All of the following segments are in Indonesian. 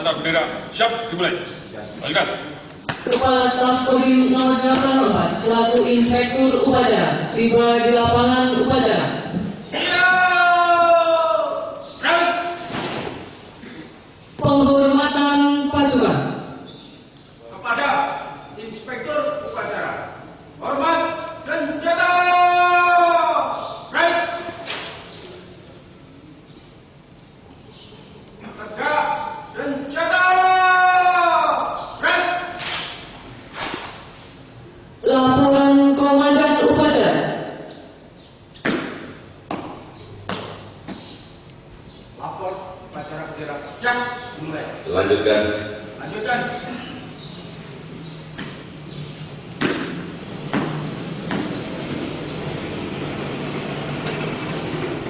Standar bendera, siap, dimulai. Lanjutkan. Kepala Staf Kodim 084 selaku Inspektur Upacara tiba di lapangan upacara. Penghormatan pasukan. Kepada Inspektur Upacara, hormat senjata. Right. Tegak senjata. Right. Laporan Komandan Upacara. Lapor upacara bendera siap, dimulai. Lanjutkan. Lanjutkan.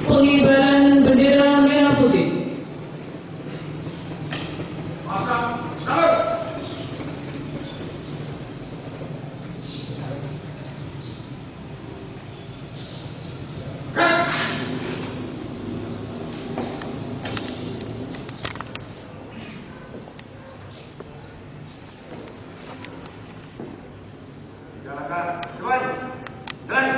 Pengibaran bendera merah putih. Pasang salur. Right. Jalankan, jalan, jalan.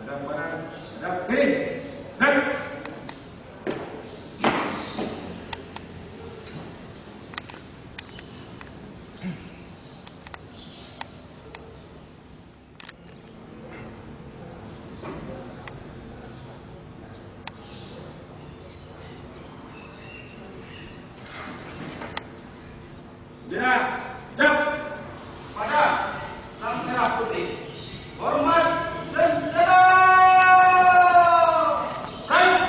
Hadap kanan, hadap kiri. Right. Bendera, jab, pada sang merah putih. Hormat senjata. Right.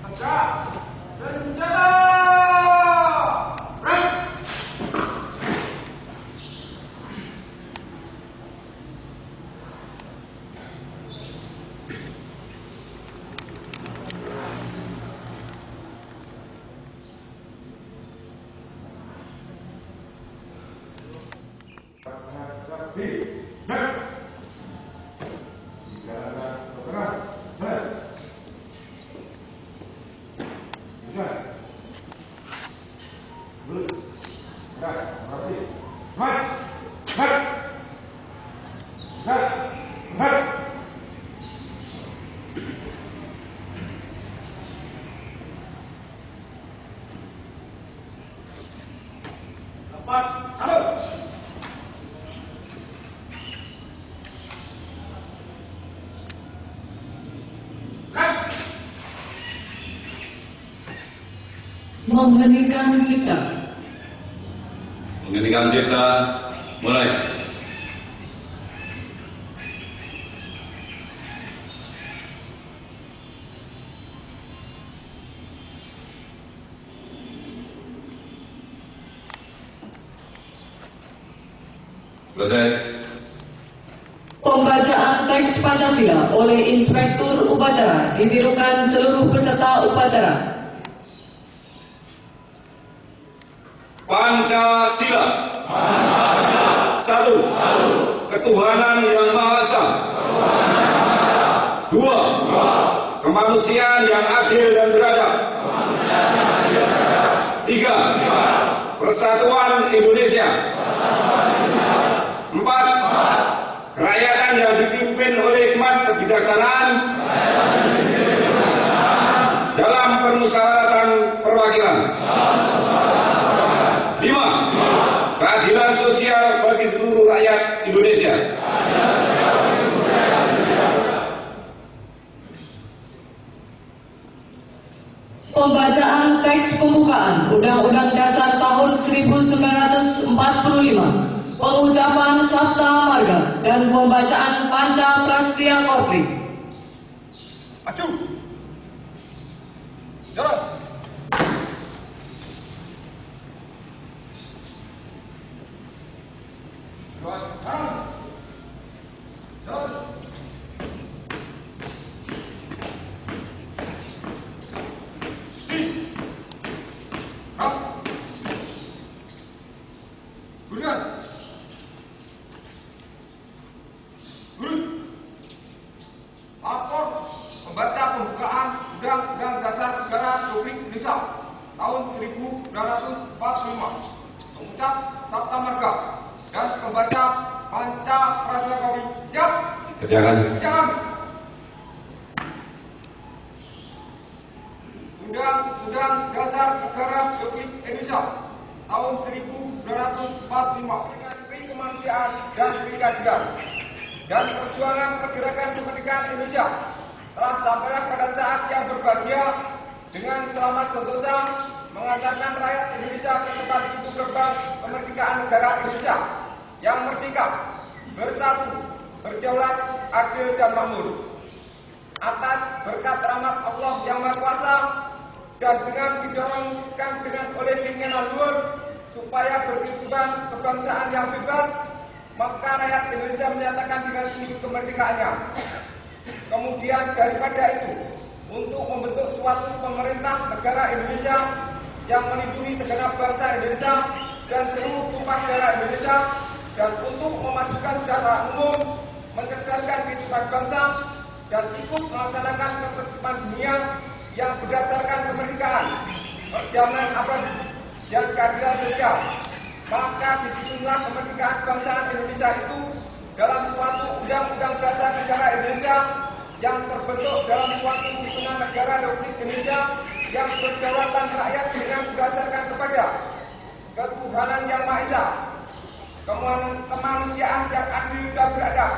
Tegak senjata. Right. Lepas, salur. Right. Mengheningkan cipta. Menghentikan cipta. Mulai. Selesai. Pembacaan teks Pancasila oleh Inspektur Upacara ditirukan seluruh peserta upacara. Pancasila. Satu. Ketuhanan yang Maha Esa. Dua. Kemanusiaan yang adil dan beradab. Tiga. Persatuan Indonesia. Empat. Kerakyatan yang dipimpin oleh hikmat kebijaksanaan dalam permusyawaratan perwakilan. Lima. Keadilan sosial bagi seluruh rakyat Indonesia. Pembacaan teks pembukaan Undang-Undang Dasar tahun 1945 pengucapan Sabta Marga dan pembacaan Panca Prastya Korpri. Maju. Jalan. Lapor membaca pembukaan Undang-Undang Dasar Negara Republik Indonesia tahun 1945, mengucap Sabta Marga dan membaca Panca Prastya Korpri. Siap? Kerjakan. Kerjakan. Undang-Undang Dasar Negara Republik Indonesia tahun 1945 dengan Pri Kemanusiaan dan Pri Keadilan dan perjuangan pergerakan kemerdekaan Indonesia telah sampailah pada saat yang berbahagia dengan selamat sentosa mengantarkan rakyat Indonesia ke tempat pintu gerbang kemerdekaan negara Indonesia yang merdeka, bersatu, berdaulat, adil dan makmur. Atas berkat rahmat Allah yang Maha Kuasa dan dengan didorongkan dengan oleh keinginan luhur supaya berkehidupan kebangsaan yang bebas, maka rakyat Indonesia menyatakan dengan ini kemerdekaannya. Kemudian daripada itu, untuk membentuk suatu pemerintah negara Indonesia yang melindungi segenap bangsa Indonesia dan seluruh tumpah darah Indonesia, dan untuk memajukan secara umum, mencerdaskan kehidupan bangsa, dan ikut melaksanakan ketertiban dunia yang berdasarkan kemerdekaan, perdamaian abadi, dan keadilan sosial. Maka disusunlah kemerdekaan kebangsaan Indonesia itu dalam suatu Undang-Undang Dasar Negara Indonesia yang terbentuk dalam suatu susunan negara Republik Indonesia yang berdaulatan rakyat dengan berdasarkan kepada ketuhanan yang Maha Esa, kemanusiaan yang adil dan beradab,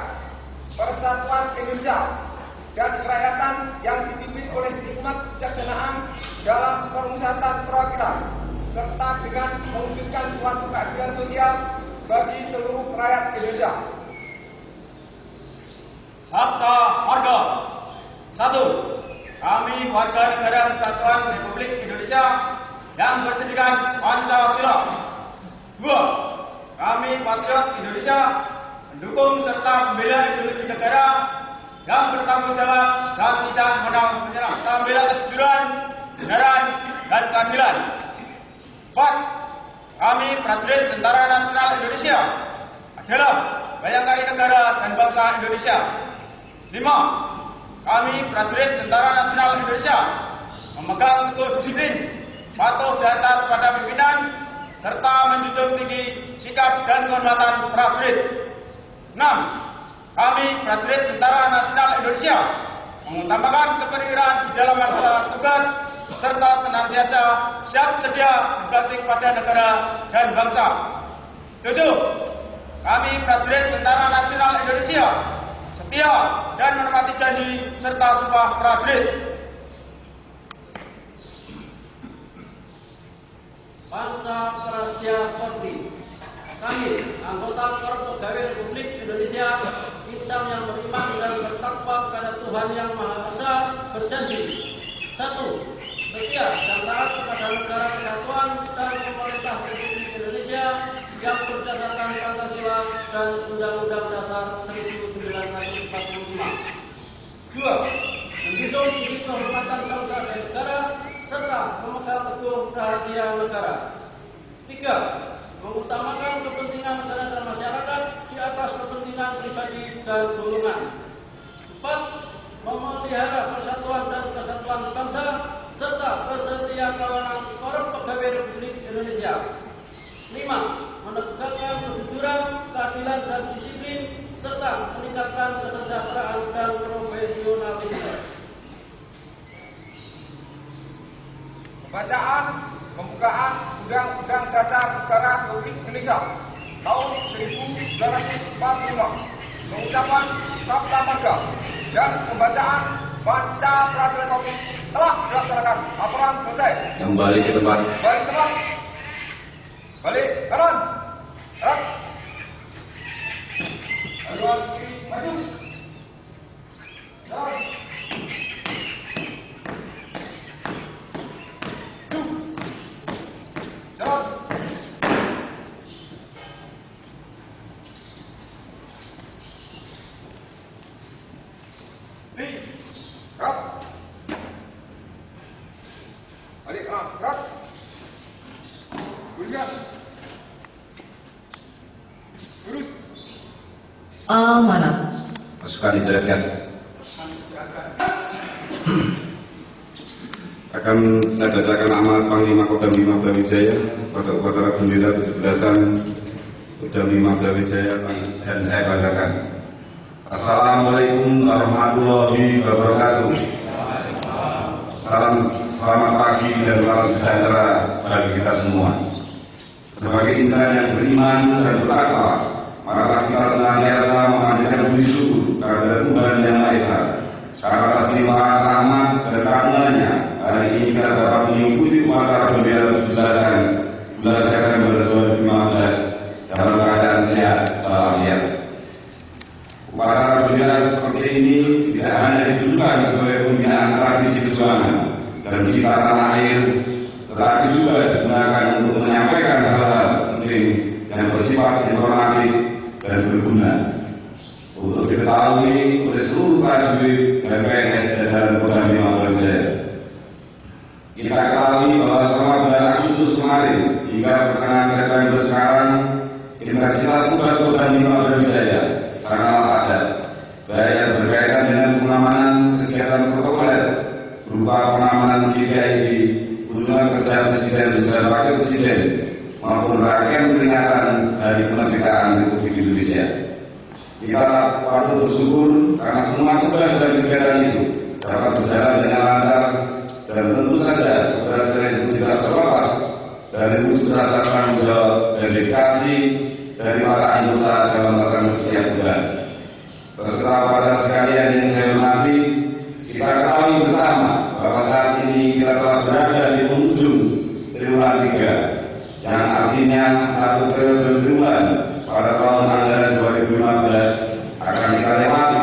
persatuan Indonesia, dan kerakyatan yang dipimpin oleh hikmat kebijaksanaan dalam permusyawaratan perwakilan, serta dengan mewujudkan suatu keadilan sosial bagi seluruh rakyat Indonesia. Sabta Marga. 1. Kami warga negara Kesatuan Republik Indonesia yang bersedikan Pancasila. 2. Kami patriot Indonesia mendukung serta membela ideologi negara yang bertanggung jawab dan tidak menyerah, serta membela kejujuran, kebenaran, dan keadilan. 4. Kami prajurit Tentara Nasional Indonesia adalah bayangkari negara dan bangsa Indonesia. 5. Kami prajurit Tentara Nasional Indonesia memegang teguh disiplin, patuh dan taat pada pimpinan, serta menjunjung tinggi sikap dan kehormatan prajurit. 6. Kami prajurit Tentara Nasional Indonesia mengutamakan keperwiraan di dalam melaksanakan tugas, serta senantiasa siap sedia berbakti kepada negara dan bangsa. 7. Kami prajurit Tentara Nasional Indonesia setia dan menepati janji serta sumpah prajurit. Panca Prastya Korpri. Kami, anggota Korps Pegawai Republik Indonesia, insan yang beriman dan bertakwa kepada Tuhan Yang Maha Esa, berjanji: 1. Setia dan taat kepada negara kesatuan dan pemerintah Republik Indonesia yang berdasarkan Pancasila dan Undang-Undang Dasar 1945. 2. Menjunjung tinggi kehormatan bangsa dan negara serta memegang teguh rahasia negara. 3. Mengutamakan kepentingan negara dan masyarakat di atas kepentingan pribadi dan golongan. 4. Memelihara persatuan dan kesatuan bangsa serta bersedia kawanan Korps Pegawai Republik Indonesia. 5. Menegakkan kejujuran, keadilan dan disiplin serta meningkatkan kesejahteraan dan profesionalisme. Pembacaan pembukaan Undang-Undang Dasar Negara Republik Indonesia tahun 1945, pengucapan Sabta Marga dan pembacaan Panca Prastya Korpri telah dilaksanakan. Laporan selesai. Kembali ke tempat. Balik tempat. Balik kanan. Gerak. Balik, gerak. Luruskan. Lurus. Amanah. Pasukan istirahatkan. Akan saya bacakan amanat Panglima Kodam 5 Brawijaya pada upacara bendera 17-an Kodam 5 Brawijaya dan saya bacakan. Assalamualaikum warahmatullahi wabarakatuh. Selamat pagi dan salam sejahtera bagi kita semua. Sebagai insan yang beriman dan bertakwa, maka kita senantiasa memanjatkan puji syukur kepada Tuhan Yang Maha Esa. Karena atas limpahan rahmat dan karunia-Nya, hari ini kita dapat mengikuti upacara bendera 17-an bulan September 2015 dalam keadaan sehat walafiat. Upacara bendera seperti ini tidak hanya ditujukan sebagai pembinaan tradisi perjuangan dan cinta tanah air, tetapi juga digunakan untuk menyampaikan hal-hal penting yang bersifat informatif dan berguna untuk diketahui oleh seluruh prajurit dan PNS jajaran Kodam 5 Brawijaya. Kita ketahui bahwa selama bulan Agustus kemarin hingga pertengahan September sekarang, intensitas tugas Kodam 5 Brawijaya sangatlah padat, baik yang berkaitan dengan pengamanan kegiatan protokoler berupa pengamanan GPIB, kunjungan kerja Presiden dan Wakil Presiden, maupun rangkaian peringatan Hari Kemerdekaan Republik Indonesia. Kita patut bersyukur karena semua tugas dan kegiatan itu dapat berjalan dengan lancar dan tentu saja keberhasilan itu tidak terlepas dari wujud rasa tanggung jawab dan dedikasi dari para anggota dalam melaksanakan setiap tugas. Peserta pada sekalian yang saya hormati, kita ketahui bersama bahwa saat ini kita telah berada di penghujung triwulan 3, yang artinya satu periode triwulan pada tahun anggaran 2015 akan kita lewati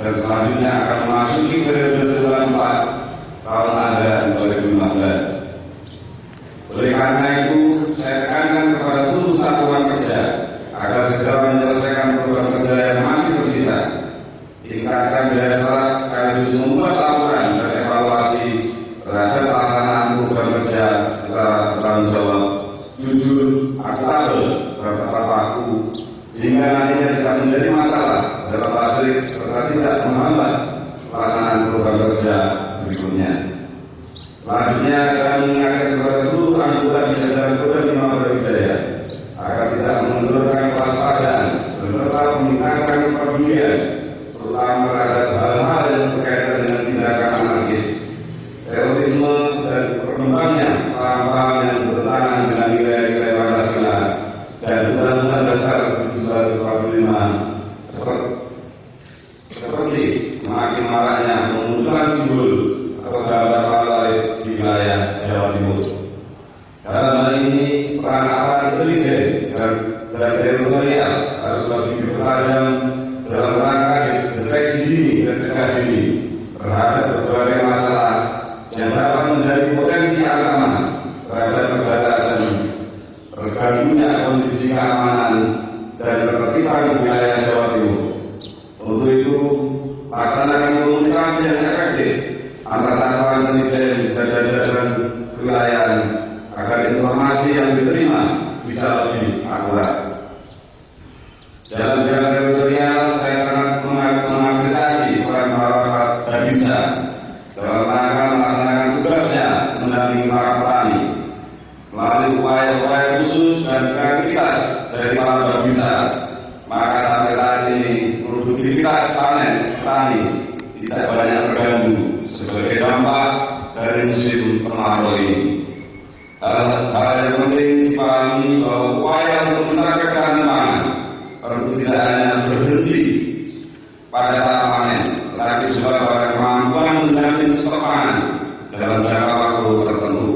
dan selanjutnya akan memasuki periode triwulan 4 tahun anggaran 2015. Oleh karena itu, saya tekankan kepada seluruh satuan kerja agar segera menyelesaikan program kerja yang masih tersisa, tingkatkan daya serap sekaligus membuat laporan dan evaluasi terhadap pelaksanaan program kerja secara bertanggung jawab, jujur, akuntabel, dan tepat waktu, sehingga nantinya tidak menjadi masalah dalam hasil serta tidak menghambat pelaksanaan program kerja berikutnya. Selanjutnya, saya mengingatkan kepada seluruh anggota di jajaran Kodam 5 Brawijaya agar tidak mengendurkan kewaspadaan dan tetap meningkatkan kepedulian, terutama terhadap hal-hal yang berkaitan dengan tindakan anarkis, terorisme, dan perkembangannya paham-paham yang bertentangan dengan nilai-nilai Pancasila dan Undang-Undang Dasar 1945, seperti semakin maraknya memunculkan simbol atau gambar di wilayah Jawa Timur. Dalam hal ini, peran aparat intelijen dan teritorial harus lebih dipertajam dalam rangka deteksi dini dan cegah dini terhadap berbagai masalah yang dapat menjadi potensi ancaman terhadap negara dan terganggunya kondisi keamanan dan ketertiban di wilayah Jawa Timur. Untuk itu, laksanakan komunikasi yang efektif antara satuan intelijen dan jajaran kewilayahan agar informasi yang diterima bisa lebih akurat. Dalam bidang teritorial, saya sangat mengapresiasi peran para Babinsa dalam rangka melaksanakan tugasnya mendampingi para petani melalui upaya-upaya khusus dan kreativitas dari para Babinsa. Maka sampai saat ini produktivitas panen petani tidak banyak terganggu sebagai dampak dari musim kemarau ini. Hal yang penting dipahami bahwa upaya untuk mencapai ketahanan pangan tentu tidak hanya berhenti pada tahap panen, tetapi juga pada kemampuan menjamin stok pangan dalam jangka waktu tertentu.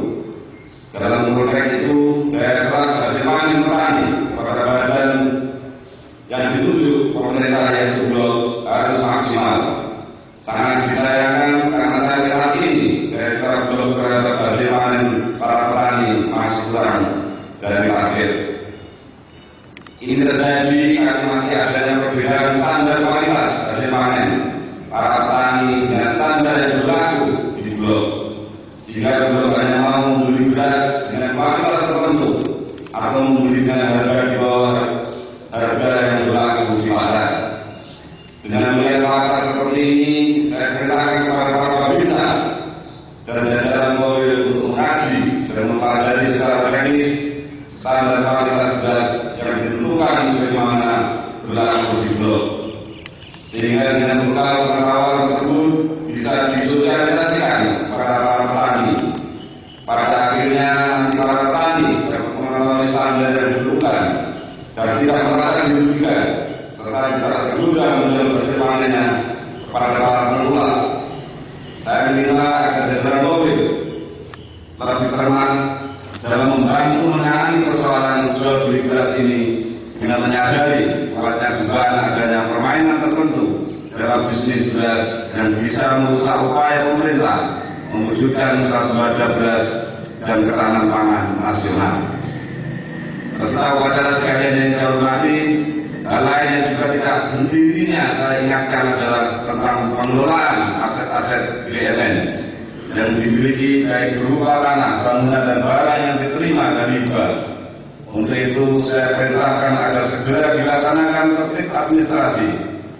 Dalam konteks itu, daya serap hasil panen petani kepada badan yang ditunjuk pemerintah yaitu Bulog harus maksimal. Sangat disayangkan karena sampai saat ini daya serap Bulog terhadap hasil panen para petani masih kurang dari target. Ini terjadi karena masih adanya perbedaan standar kualitas hasil panen para petani dengan standar yang berlaku di Bulog, sehingga Bulog hanya mau membeli beras dengan kualitas tertentu atau membeli dengan harga di bawah harga yang berlaku di pasar. Dengan melihat fakta seperti ini, saya perintahkan kepada para babinsa dan jajaran Polri untuk mengkaji dan mempelajari secara teknis standar kualitas beras yang ditentukan sebagaimana berlaku di Bulog, sehingga dengan bekal pengetahuan tersebut bisa disosialisasikan kepada para petani. Pada akhirnya nanti para petani dapat mengetahui standar yang ditentukan dan tidak merasa dirugikan, serta tidak tergoda menjual hasil panennya kepada para pengelola. Saya minta agar jajaran Polri lebih cermat dalam membantu menangani persoalan jual beli beras ini dengan menyadari kuatnya dugaan adanya permainan tertentu dalam bisnis beras yang bisa merusak upaya pemerintah mewujudkan swasembada beras dan ketahanan pangan nasional. Peserta upacara sekalian yang saya hormati, hal lain yang juga tidak henti-hentinya saya ingatkan adalah tentang pengelolaan aset-aset BUMN yang dimiliki baik berupa tanah, bangunan, dan barang yang diterima dari hibah. Untuk itu saya perintahkan agar segera dilaksanakan tertib administrasi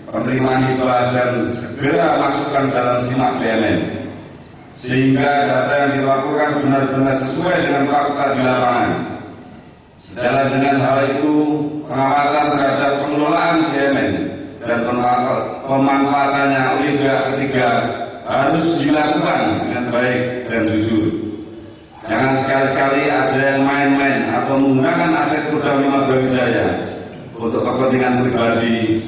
penerimaan hibah dan segera masukkan dalam simak BUMN, sehingga data yang dilakukan benar-benar sesuai dengan fakta di lapangan. Sejalan dengan hal itu, pengawasan terhadap pengelolaan BUMN dan pemanfaatannya oleh pihak ketiga harus dilakukan dengan baik dan jujur. Jangan sekali-kali ada yang main-main atau menggunakan aset Polda Brawijaya untuk kepentingan pribadi,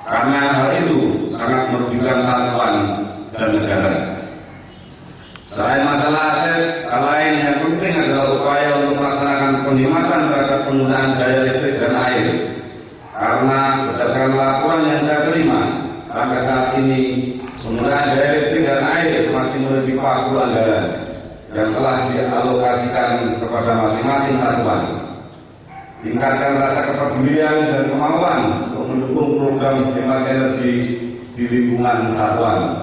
karena hal itu sangat merugikan satuan dan negara. Selain masalah aset, hal lain yang penting adalah upaya untuk melaksanakan penghematan terhadap penggunaan daya listrik dan air. Karena berdasarkan laporan yang saya terima, sampai saat ini penggunaan daya listrik dan air masih melebihi pagu anggaran yang telah dialokasikan kepada masing-masing satuan. Tingkatkan rasa kepedulian dan kemauan untuk mendukung program hemat energi di lingkungan satuan.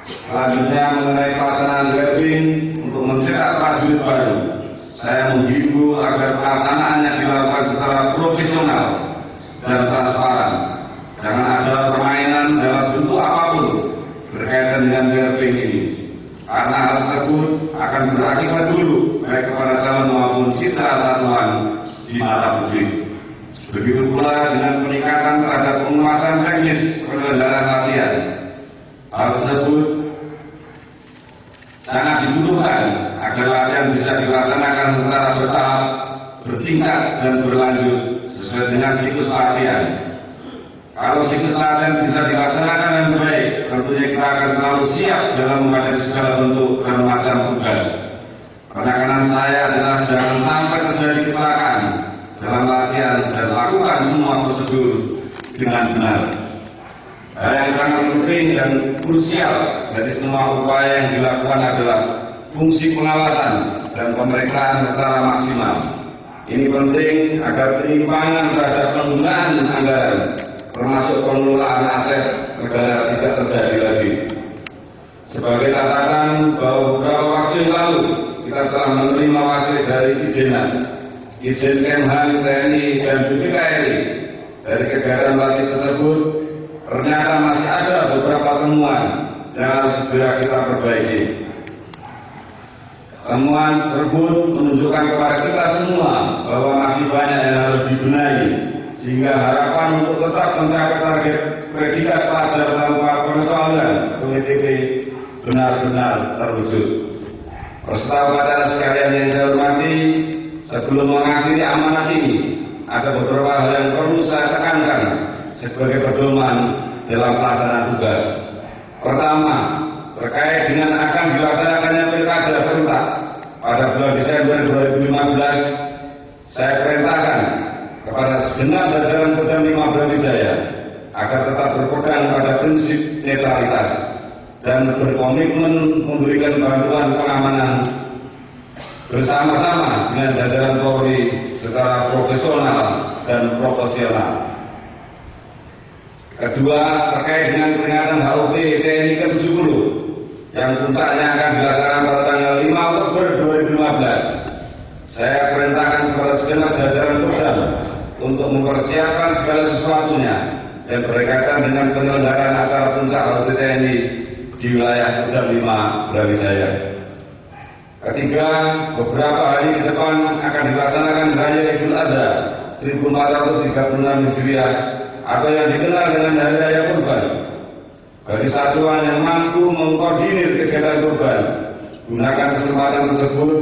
Selanjutnya, mengenai pelaksanaan grabbing untuk mencetak prajurit baru, saya menghimbau agar pelaksanaannya dilakukan secara profesional dan transparan. Jangan ada permainan dalam bentuk apapun berkaitan dengan grabbing ini, karena hal tersebut akan berakibat buruk baik kepada calon maupun citra satuan di mata publik. Begitu pula dengan peningkatan terhadap penguasaan teknis penyelenggaraan latihan. Hal tersebut sangat dibutuhkan agar latihan bisa dilaksanakan secara bertahap, bertingkat, dan berlanjut sesuai dengan siklus latihan. Kalau siklus latihan bisa dilaksanakan dengan baik, tentunya kita akan selalu siap dalam menghadapi segala bentuk dan macam tugas. Penekanan saya adalah jangan sampai terjadi kecelakaan dalam latihan dan lakukan semua prosedur dengan benar. Hal yang sangat penting dan krusial dari semua upaya yang dilakukan adalah fungsi pengawasan dan pemeriksaan secara maksimal. Ini penting agar penyimpangan terhadap penggunaan anggaran, termasuk pengelolaan aset negara, tidak terjadi lagi. Sebagai catatan bahwa beberapa waktu yang lalu kita telah menerima wasiat dari Ijen Kemhan TNI dan BPKRI. Dari kegiatan wasiat tersebut ternyata masih ada beberapa temuan yang harus segera kita perbaiki. Temuan tersebut menunjukkan kepada kita semua bahwa masih banyak yang harus dibenahi, sehingga harapan untuk tetap mencapai target predikat pelajar tanpa pengecualian (PTP) benar-benar terwujud. Peserta upacara sekalian yang saya hormati, sebelum mengakhiri amanat ini, ada beberapa hal yang perlu saya tekankan sebagai pedoman dalam pelaksanaan tugas. Pertama, terkait dengan akan dilaksanakannya pilkada serentak pada bulan Desember 2015, saya perintahkan kepada segenap jajaran Polda Brawijaya agar tetap berpegang pada prinsip netralitas dan berkomitmen memberikan bantuan pengamanan bersama-sama dengan jajaran Polri secara profesional dan proporsional. Kedua, terkait dengan peringatan HUT TNI ke-70 yang puncaknya akan dilaksanakan pada tanggal 5 Oktober 2015. Saya perintahkan kepada segenap jajaran Kodam untuk mempersiapkan segala sesuatunya dan berkaitan dengan penyelenggaraan acara puncak HUT TNI di wilayah Kodam 5 Brawijaya. Ketiga, beberapa hari ke depan akan dilaksanakan Raya Idul Adha 1436 Hijriah atau yang dikenal dengan Hari Raya Kurban. Bagi satuan yang mampu mengkoordinir kegiatan kurban, gunakan kesempatan tersebut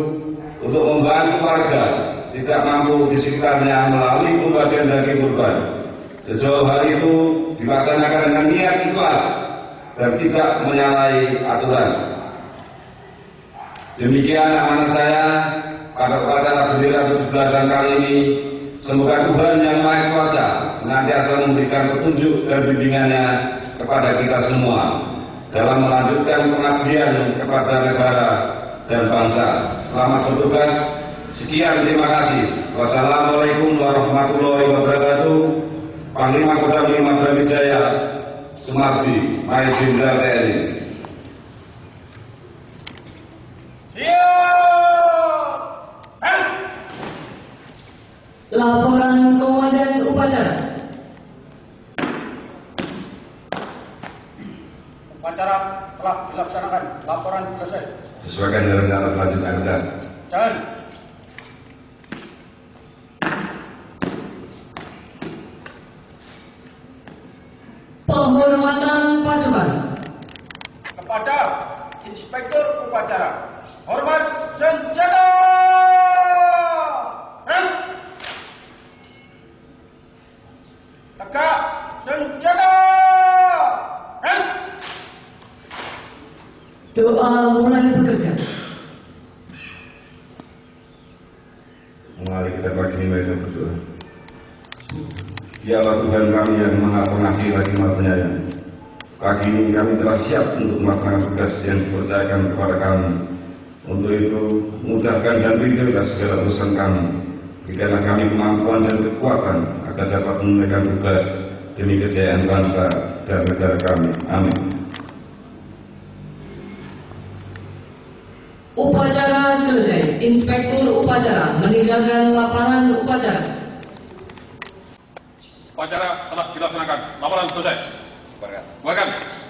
untuk membantu warga tidak mampu di sekitarnya melalui pembagian daging kurban. Sejauh hal itu dilaksanakan dengan niat ikhlas dan tidak menyalahi aturan. Demikian amanah saya pada upacara bendera 17-an kali ini. Semoga Tuhan Yang Maha Kuasa senantiasa memberikan petunjuk dan bimbingannya kepada kita semua dalam melanjutkan pengabdian kepada negara dan bangsa. Selamat bertugas. Sekian, terima kasih. Wassalamualaikum warahmatullahi wabarakatuh. Panglima Kodam 5 Brawijaya, Sumardi, Mayor Jenderal TNI. Laporan Komandan Upacara. Upacara telah dilaksanakan. Laporan selesai. Sesuaikan dengan rencana selanjutnya, Komandan. Jalan. Penghormatan pasukan. Kepada Inspektur Upacara. Hormat senjata. Rem. Tegak senjata. Rem. Doa mulai bekerja. Mari kita pagi ini mari berdoa. Ya Allah Tuhan kami yang Maha Pengasih lagi Maha Penyayang. Pagi ini kami telah siap untuk melaksanakan tugas yang dipercayakan kepada kami. Untuk itu, mudahkan dan ridhoilah segala urusan kami. Berikanlah kami kemampuan dan kekuatan agar dapat menunaikan tugas demi kejayaan bangsa dan negara kami. Amin. Upacara selesai. Inspektur Upacara meninggalkan lapangan upacara. Upacara telah dilaksanakan. Laporan selesai. Bubarkan.